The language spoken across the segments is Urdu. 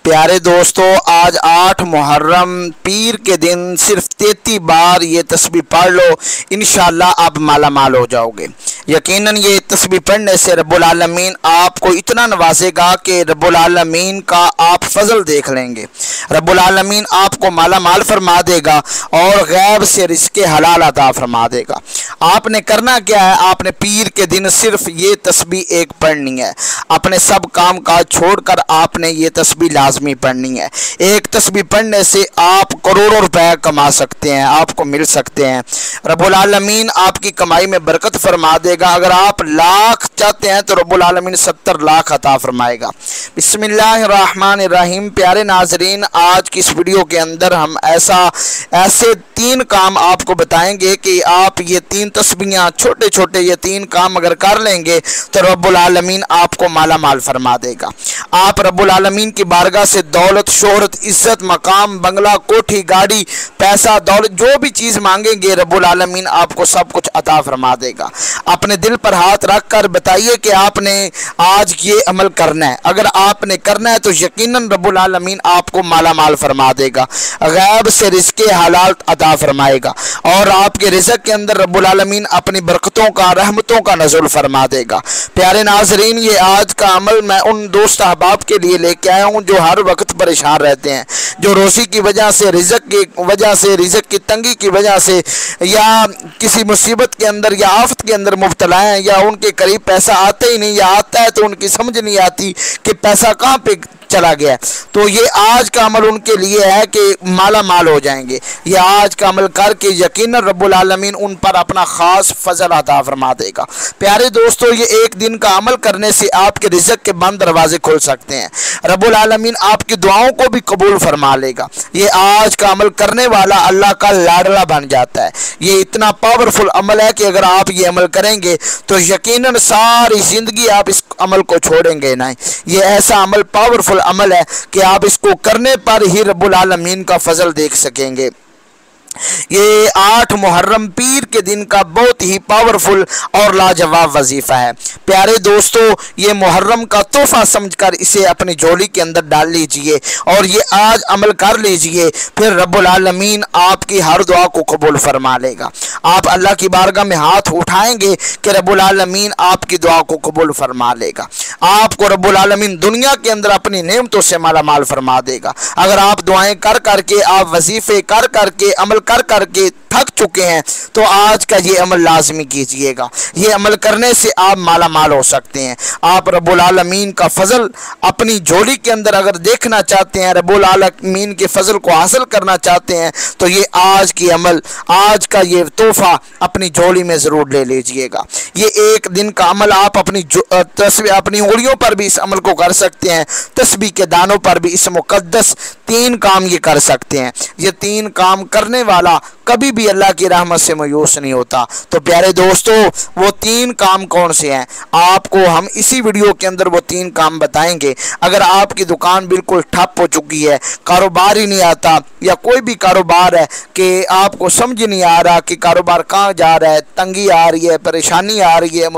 پیارے دوستو، آج 8 محرم پیر کے دن صرف 33 بار یہ تسبیح پڑھ لو، انشاءاللہ آپ مالا مال ہو جاؤ گے۔ یقیناً یہ تسبیح پڑھنے سے رب العالمین آپ کو اتنا نوازے گا کہ رب العالمین کا آپ فضل دیکھ لیں گے۔ رب العالمین آپ کو مالا مال فرما دے گا اور غیب سے رزق حلال عطا فرما دے گا۔ آپ نے کرنا کیا ہے؟ آپ نے پیر کے دن صرف یہ تسبیح ایک پڑھنی ہے۔ اپنے سب کام کاج چھوڑ کر آپ نے یہ تسبیح لازمی پڑھنی ہے۔ ایک تسبیح پڑھنے سے آپ کروڑوں روپے کما سکتے ہیں، آپ کو مل سکتے ہیں۔ رب العالمین آپ کی کمائی میں برکت فرما دے گا۔ اگر آپ لاکھ چاہتے ہیں تو رب العالمین 70 لاکھ عطا فرمائے گا۔ بسم اللہ الرحمن الرحیم۔ پیارے ناظرین، آج کی اس ویڈیو کے اندر ہم ایسے 3 کام آپ کو بتائیں گے کہ آپ یہ 3 تسبیحاں چھوٹے چھوٹے یہ 3 کام اگر کر لیں گے تو رب العالمین آپ کو مالا مال فرما دے گا۔ آپ رب العالمین کی بارگاہ سے دولت، شہرت، عزت، مقام، بنگلہ، کوٹھی، گاڑی، پیسہ، دولت، جو بھی چیز مانگیں گے رب العالمین آپ کو سب کچھ عطا فرما دے گا۔ اپنے دل پر ہاتھ رکھ کر بتائیے کہ آپ نے آج یہ عمل کرنا ہے۔ اگر آپ نے کرنا ہے تو یقیناً رب العالمین آپ کو مالا مال فرما دے گا، غیب سے رزق حلال عطا فرمائے گا، اور آپ کے رزق کے اندر رب العالمین اپنی برکتوں کا، رحمتوں کا نزول فرما دے گا۔ پیارے ناظرین، یہ آج کا عمل میں ان دوست احباب کے لیے لے کے آیا ہوں جو ہر وقت پریشان رہتے ہیں، جو روزی کی وجہ سے، رزق کی وجہ سے، رزق کی تنگی کی وجہ سے، یا کسی مصیبت کے اندر یا آفت کے اندر مبتلا ہیں، یا ان کے قریب پیسہ آتا ہی نہیں، یا آتا ہے تو ان کی سمجھ نہیں آتی کہ پیسہ کہاں پہ چلا گیا۔ تو یہ آج کا عمل ان کے لیے ہے کہ مالا مال ہو جائیں گے۔ یہ آج کا عمل کر کے یقیناً رب العالمین ان پر اپنا خاص فضل عطا فرما دے گا۔ پیارے دوستو، یہ ایک دن کا عمل کرنے سے آپ کے رزق کے بند دروازے کھل سکتے ہیں۔ رب العالمین آپ کی دعاؤں کو بھی قبول فرما لے گا۔ یہ آج کا عمل کرنے والا اللہ کا لاڈلا بن جاتا ہے۔ یہ اتنا پاورفل عمل ہے کہ اگر آپ یہ عمل کریں گے تو یقیناً ساری زندگی آپ اس عمل کو چھوڑیں گے نہیں۔ یہ ایسا عمل پاورفل عمل ہے کہ آپ اس کو کرنے پر ہی رب العالمین کا فضل دیکھ سکیں گے۔ یہ 8 محرم پیر کے دن کا بہت ہی پاورفل اور لاجواب وظیفہ ہے۔ پیارے دوستو، یہ محرم کا تحفہ سمجھ کر اسے اپنی جھولی کے اندر ڈال لیجئے اور یہ آج عمل کر لیجئے، پھر رب العالمین آپ کی ہر دعا کو قبول فرما لے گا۔ آپ اللہ کی بارگاہ میں ہاتھ اٹھائیں گے کہ رب العالمین آپ کی دعا کو قبول فرما لے گا۔ آپ کو رب العالمین دنیا کے اندر اپنی نعمتوں سے مالا مال فرما دے گا۔ اگر آپ دعائیں کر کے، آپ وظیفے کر کے، عمل کر کے تھک چکے ہیں تو آج کا یہ عمل لازمی کیجئے گا۔ یہ عمل کرنے سے آپ مالا مال ہو سکتے ہیں۔ آپ رب العالمین کا فضل اپنی جھولی کے اندر اگر دیکھنا چاہتے ہیں، رب العالمین کے فضل کو حاصل کرنا چاہتے ہیں تو یہ آج کی عمل، آج کا یہ تحفہ اپنی جھولی میں ضرور لے لیجئے گا۔ یہ ایک دن کا عمل آپ اپنی انگلیوں پر بھی اس عمل کو کر سکتے ہیں، تسبیح کے دانوں پر بھی اس مقدس 3 کام یہ کر سکتے ہیں۔ یہ 3 کام کرنے والا کبھی بھی اللہ کی رحمت سے مایوس نہیں ہوتا۔ تو پیارے دوستو، وہ 3 کام کون سے ہیں؟ آپ کو ہم اسی ویڈیو کے اندر وہ 3 کام بتائیں گے۔ اگر آپ کی دکان بالکل ٹھپ ہو چکی ہے، کاروبار ہی نہیں آتا، یا کوئی بھی کاروبار ہے کہ آپ کو سمجھ نہیں آ رہا کہ کاروبار کہاں جا رہا ہے، تنگی آ رہی ہے، پریشانی آ رہی ہے،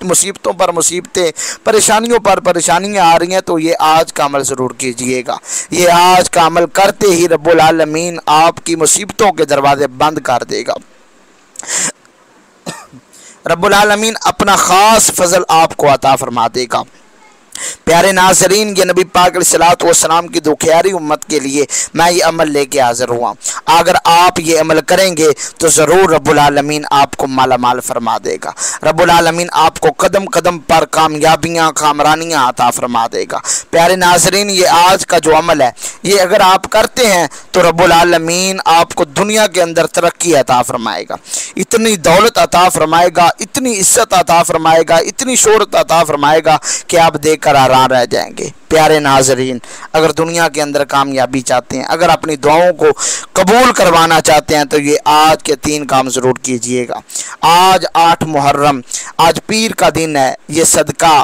مصیبتوں پر مصیبتیں، پریشانیوں پر پریشانیاں آ رہی ہیں، تو یہ آج کا عمل ضرور کیجئے گا۔ یہ آج کا عمل کرتے ہی رب العالمین آپ کی مصیبتوں کے دروازے بند کر دے گا۔ رب العالمین اپنا خاص فضل آپ کو عطا فرما دے گا۔ پیارے ناظرین، یہ نبی پاک علیہ السلام کی دکھیاری امت کے لیے میں یہ عمل لے کے حاضر ہوا۔ اگر آپ یہ عمل کریں گے تو ضرور رب العالمین آپ کو مالا مال فرما دے گا۔ رب العالمین آپ کو قدم قدم پر کامیابیاں، کامرانیاں عطا فرما دے گا۔ پیارے ناظرین، یہ آج کا جو عمل ہے، یہ اگر آپ کرتے ہیں تو رب العالمین آپ کو دنیا کے اندر ترقی عطا فرمائے گا، اتنی دولت عطا فرمائے گا، اتنی عزت عطا فرمائے گا، اتنی شہرت عطا فرمائے گا کہ آپ دیکھ کر حیران رہ جائیں گے۔ پیارے ناظرین، اگر دنیا کے اندر کامیابی چاہتے ہیں، اگر اپنی دعاؤں کو قبول کروانا چاہتے ہیں تو یہ آج کے 3 کام ضرور کیجئے گا۔ آج 8 محرم، آج پیر کا دن ہے۔ یہ صدقہ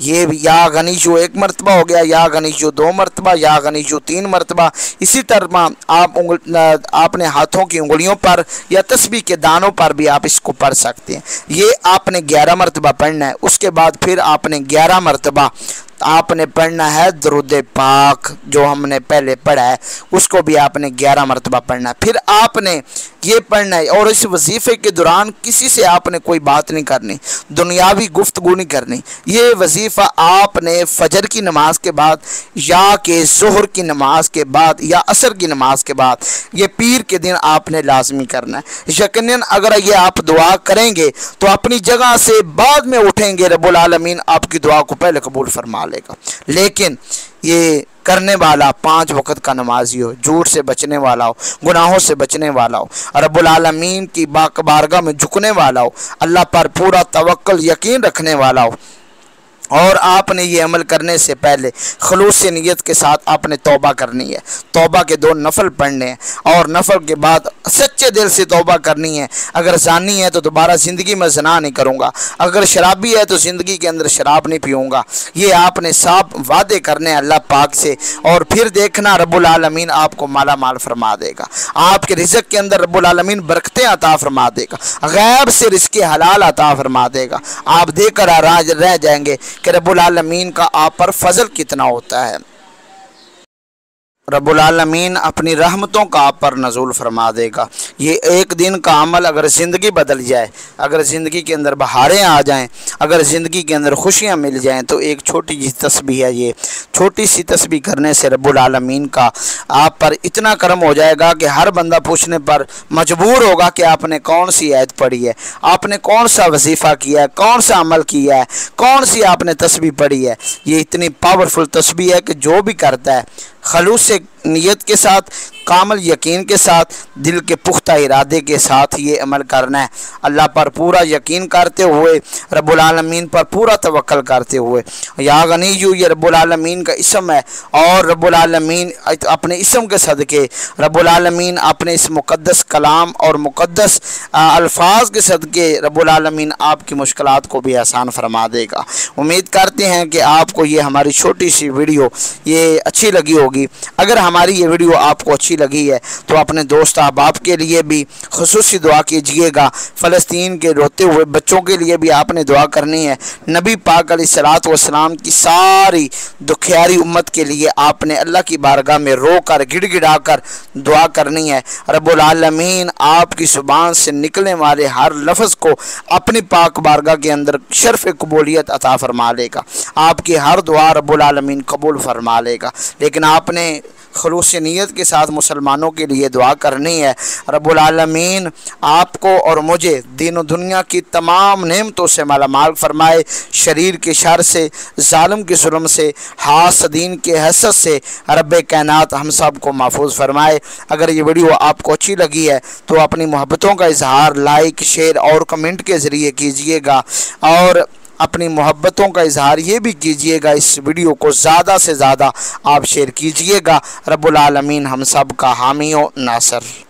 یہ یا غنیجو 1 مرتبہ ہو گیا، یا غنیجو 2 مرتبہ، یا غنیجو 3 مرتبہ۔ اسی طرح آپ نے ہاتھوں کی انگلیوں پر یا تسبیح کے دانوں پر بھی آپ اس کو پڑھ سکتے ہیں۔ یہ آپ نے 11 مرتبہ پڑھنا ہے۔ اس کے بعد پھر آپ نے 11 مرتبہ آپ نے پڑھنا ہے درود پاک، جو ہم نے پہلے پڑھا ہے اس کو بھی آپ نے 11 مرتبہ پڑھنا ہے۔ پھر آپ نے یہ پڑھنا ہے، اور اس وظیفے کے دوران کسی سے آپ نے کوئی بات نہیں کرنی، دنیاوی گفتگو نہیں کرنی۔ یہ وظیفہ آپ نے فجر کی نماز کے بعد، یا کہ ظہر کی نماز کے بعد، یا عصر کی نماز کے بعد، یہ پیر کے دن آپ نے لازمی کرنا ہے۔ یقیناً اگر یہ آپ دعا کریں گے تو اپنی جگہ سے بعد میں اٹھیں گے، رب العالمین آپ کی دعا کو پہلے قبول فرما لے گا۔ لیکن یہ کرنے والا 5 وقت کا نمازی ہو، جھوٹ سے بچنے والا ہو، گناہوں سے بچنے والا ہو، رب العالمین کی بارگاہ میں جھکنے والا ہو، اللہ پر پورا توکل یقین رکھنے والا ہو، اور آپ نے یہ عمل کرنے سے پہلے خلوص نیت کے ساتھ آپ نے توبہ کرنی ہے۔ توبہ کے 2 نفل پڑھنے ہیں، اور نفل کے بعد سچے دل سے توبہ کرنی ہے۔ اگر زانی ہے تو دوبارہ زندگی میں زنا نہیں کروں گا، اگر شرابی ہے تو زندگی کے اندر شراب نہیں پیوں گا۔ یہ آپ نے صاف وعدے کرنے ہیں اللہ پاک سے، اور پھر دیکھنا رب العالمین آپ کو مالا مال فرما دے گا۔ آپ کے رزق کے اندر رب العالمین برکتیں عطا فرما دے گا، غیب سے رزق حلال عطا فرما دے گا۔ آپ دے کر راج رہ جائیں گے کہ رب العالمین کا آپ پر فضل کتنا ہوتا ہے۔ رب العالمین اپنی رحمتوں کا آپ پر نزول فرما دے گا۔ یہ ایک دن کا عمل اگر زندگی بدل جائے، اگر زندگی کے اندر بہاریں آ جائیں، اگر زندگی کے اندر خوشیاں مل جائیں، تو ایک چھوٹی سی تسبیح ہے۔ یہ چھوٹی سی تسبیح کرنے سے رب العالمین کا آپ پر اتنا کرم ہو جائے گا کہ ہر بندہ پوچھنے پر مجبور ہوگا کہ آپ نے کون سی آیت پڑھی ہے، آپ نے کون سا وظیفہ کیا ہے، کون سا عمل کیا ہے، کون سی آپ نے تسبیح پڑھی ہے۔ یہ اتنی پاورفل تسبیح ہے کہ جو بھی کرتا ہے خلوص نیت کے ساتھ، کامل یقین کے ساتھ، دل کے پختہ ارادے کے ساتھ یہ عمل کرنا ہے، اللہ پر پورا یقین کرتے ہوئے، رب العالمین پر پورا توکل کرتے ہوئے۔ یا غنیجو یہ رب العالمین کا اسم ہے، اور رب العالمین اپنے اسم کے صدقے، رب العالمین اپنے اس مقدس کلام اور مقدس الفاظ کے صدقے رب العالمین آپ کی مشکلات کو بھی آسان فرما دے گا۔ امید کرتے ہیں کہ آپ کو یہ ہماری چھوٹی سی ویڈیو یہ اچھی لگی ہوگی۔ اگر ہماری یہ ویڈیو آپ کو اچھی لگی ہے تو اپنے دوست احباب کے لیے بھی خصوصی دعا کیجئے گا۔ فلسطین کے روتے ہوئے بچوں کے لیے بھی آپ نے دعا کرنی ہے۔ نبی پاک علیہ الصلوۃ والسلام کی ساری دکھیاری امت کے لیے آپ نے اللہ کی بارگاہ میں رو کر گڑ گڑا کر دعا کرنی ہے۔ رب العالمین آپ کی زبان سے نکلنے والے ہر لفظ کو اپنی پاک بارگاہ کے اندر شرف قبولیت عطا فرما لے گا۔ آپ کی ہر دعا رب العالمین قبول فرما لے گا، لیکن آپ نے خلوص نیت کے ساتھ مسلمانوں کے لیے دعا کرنی ہے۔ رب العالمین آپ کو اور مجھے دین و دنیا کی تمام نعمتوں سے مالا مال فرمائے، شریر کے شر سے، ظالم کے ظلم سے، حاسدین کے حسد سے رب کائنات ہم سب کو محفوظ فرمائے۔ اگر یہ ویڈیو آپ کو اچھی لگی ہے تو اپنی محبتوں کا اظہار لائک، شیئر اور کمنٹ کے ذریعے کیجئے گا، اور اپنی محبتوں کا اظہار یہ بھی کیجئے گا، اس ویڈیو کو زیادہ سے زیادہ آپ شیئر کیجئے گا۔ رب العالمین ہم سب کا حامی و ناصر۔